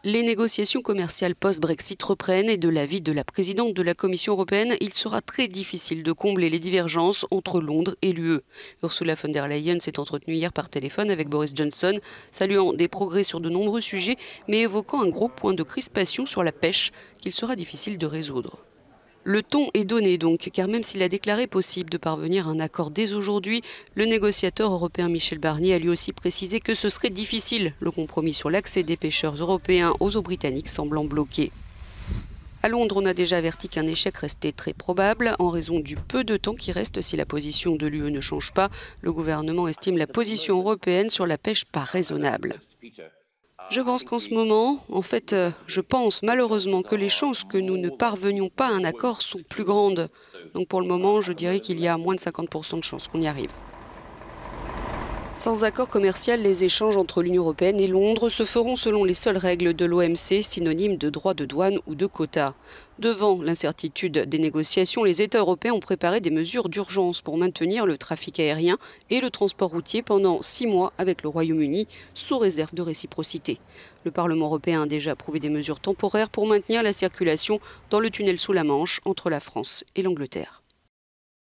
Les négociations commerciales post-Brexit reprennent et de l'avis de la présidente de la Commission européenne, il sera très difficile de combler les divergences entre Londres et l'UE. Ursula von der Leyen s'est entretenue hier par téléphone avec Boris Johnson, saluant des progrès sur de nombreux sujets, mais évoquant un gros point de crispation sur la pêche qu'il sera difficile de résoudre. Le ton est donné donc, car même s'il a déclaré possible de parvenir à un accord dès aujourd'hui, le négociateur européen Michel Barnier a lui aussi précisé que ce serait difficile, le compromis sur l'accès des pêcheurs européens aux eaux britanniques semblant bloqué. À Londres, on a déjà averti qu'un échec restait très probable en raison du peu de temps qui reste si la position de l'UE ne change pas. Le gouvernement estime la position européenne sur la pêche pas raisonnable. Je pense qu'en ce moment, je pense malheureusement que les chances que nous ne parvenions pas à un accord sont plus grandes. Donc pour le moment, je dirais qu'il y a moins de 50% de chances qu'on y arrive. Sans accord commercial, les échanges entre l'Union européenne et Londres se feront selon les seules règles de l'OMC, synonymes de droits de douane ou de quotas. Devant l'incertitude des négociations, les États européens ont préparé des mesures d'urgence pour maintenir le trafic aérien et le transport routier pendant 6 mois avec le Royaume-Uni, sous réserve de réciprocité. Le Parlement européen a déjà approuvé des mesures temporaires pour maintenir la circulation dans le tunnel sous la Manche entre la France et l'Angleterre.